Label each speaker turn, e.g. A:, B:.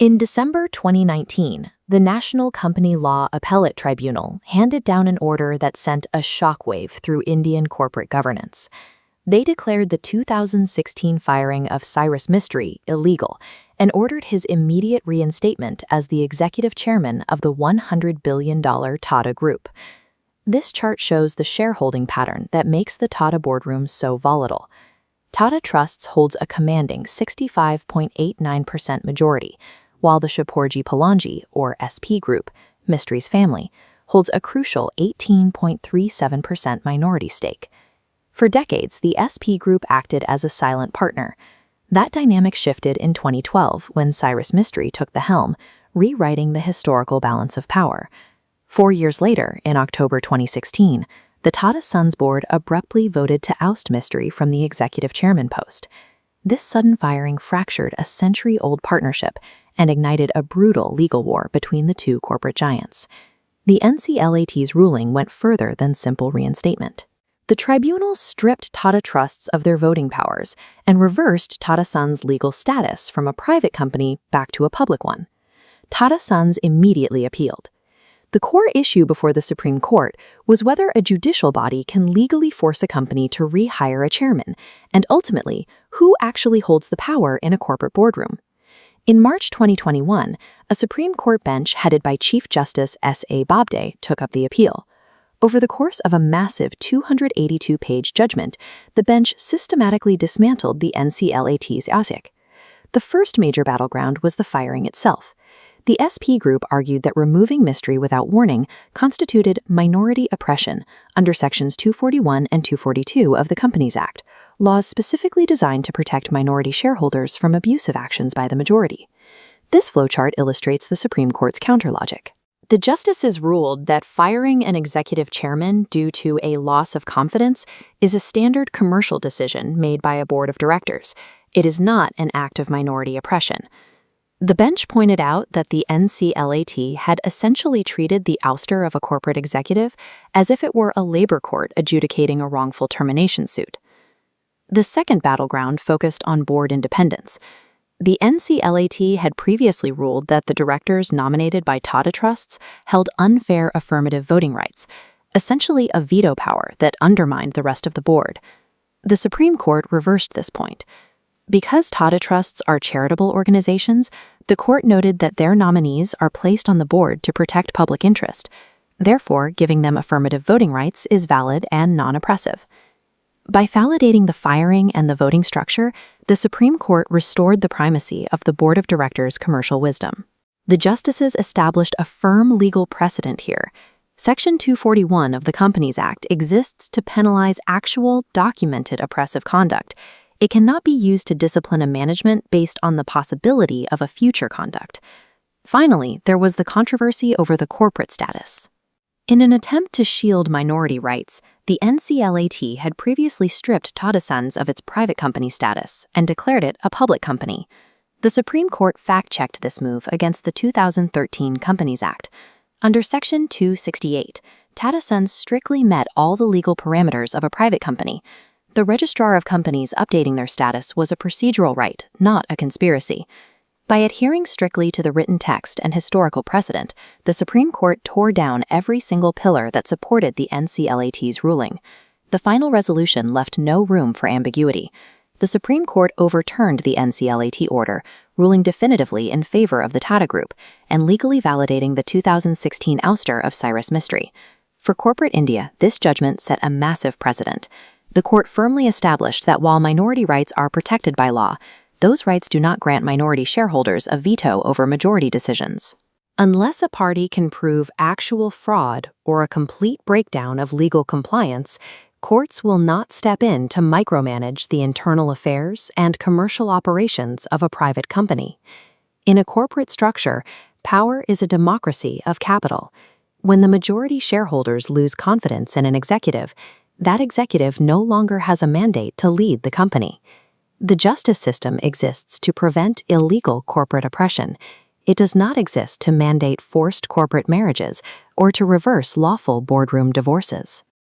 A: In December 2019, the National Company Law Appellate Tribunal handed down an order that sent a shockwave through Indian corporate governance. They declared the 2016 firing of Cyrus Mistry illegal and ordered his immediate reinstatement as the executive chairman of the $100 billion Tata Group. This chart shows the shareholding pattern that makes the Tata boardroom so volatile. Tata Trusts holds a commanding 65.89% majority, while the Shapoorji Pallonji, or SP Group, Mistry's family, holds a crucial 18.37% minority stake. For decades, the SP Group acted as a silent partner. That dynamic shifted in 2012 when Cyrus Mistry took the helm, rewriting the historical balance of power. 4 years later, in October 2016, the Tata Sons board abruptly voted to oust Mistry from the executive chairman post. This sudden firing fractured a century-old partnership and ignited a brutal legal war between the two corporate giants. The NCLAT's ruling went further than simple reinstatement. The tribunal stripped Tata Trusts of their voting powers and reversed Tata Sons' legal status from a private company back to a public one. Tata Sons immediately appealed. The core issue before the Supreme Court was whether a judicial body can legally force a company to rehire a chairman, and ultimately, who actually holds the power in a corporate boardroom. In March 2021, a Supreme Court bench headed by Chief Justice S.A. Bobde took up the appeal. Over the course of a massive 282-page judgment, the bench systematically dismantled the NCLAT's ASIC. The first major battleground was the firing itself. The SP Group argued that removing Mistry without warning constituted minority oppression under Sections 241 and 242 of the Companies Act, laws specifically designed to protect minority shareholders from abusive actions by the majority. This flowchart illustrates the Supreme Court's counterlogic. The justices ruled that firing an executive chairman due to a loss of confidence is a standard commercial decision made by a board of directors. It is not an act of minority oppression. The bench pointed out that the NCLAT had essentially treated the ouster of a corporate executive as if it were a labor court adjudicating a wrongful termination suit. The second battleground focused on board independence. The NCLAT had previously ruled that the directors nominated by Tata Trusts held unfair affirmative voting rights, essentially a veto power that undermined the rest of the board. The Supreme Court reversed this point. Because Tata Trusts are charitable organizations, the court noted that their nominees are placed on the board to protect public interest. Therefore, giving them affirmative voting rights is valid and non-oppressive. By validating the firing and the voting structure, the Supreme Court restored the primacy of the board of directors' commercial wisdom. The justices established a firm legal precedent here. Section 241 of the Companies Act exists to penalize actual, documented oppressive conduct. It cannot be used to discipline a management based on the possibility of a future conduct. Finally, there was the controversy over the corporate status. In an attempt to shield minority rights, the NCLAT had previously stripped Tata Sons of its private company status and declared it a public company. The Supreme Court fact-checked this move against the 2013 Companies Act. Under Section 268, Tata Sons strictly met all the legal parameters of a private company. The Registrar of Companies updating their status was a procedural right, not a conspiracy. By adhering strictly to the written text and historical precedent, the Supreme Court tore down every single pillar that supported the NCLAT's ruling. The final resolution left no room for ambiguity. The Supreme Court overturned the NCLAT order, ruling definitively in favor of the Tata Group and legally validating the 2016 ouster of Cyrus Mistry. For corporate India, this judgment set a massive precedent. The court firmly established that while minority rights are protected by law, those rights do not grant minority shareholders a veto over majority decisions. Unless a party can prove actual fraud or a complete breakdown of legal compliance, courts will not step in to micromanage the internal affairs and commercial operations of a private company. In a corporate structure, power is a democracy of capital. When the majority shareholders lose confidence in an executive, that executive no longer has a mandate to lead the company. The justice system exists to prevent illegal corporate oppression. It does not exist to mandate forced corporate marriages or to reverse lawful boardroom divorces.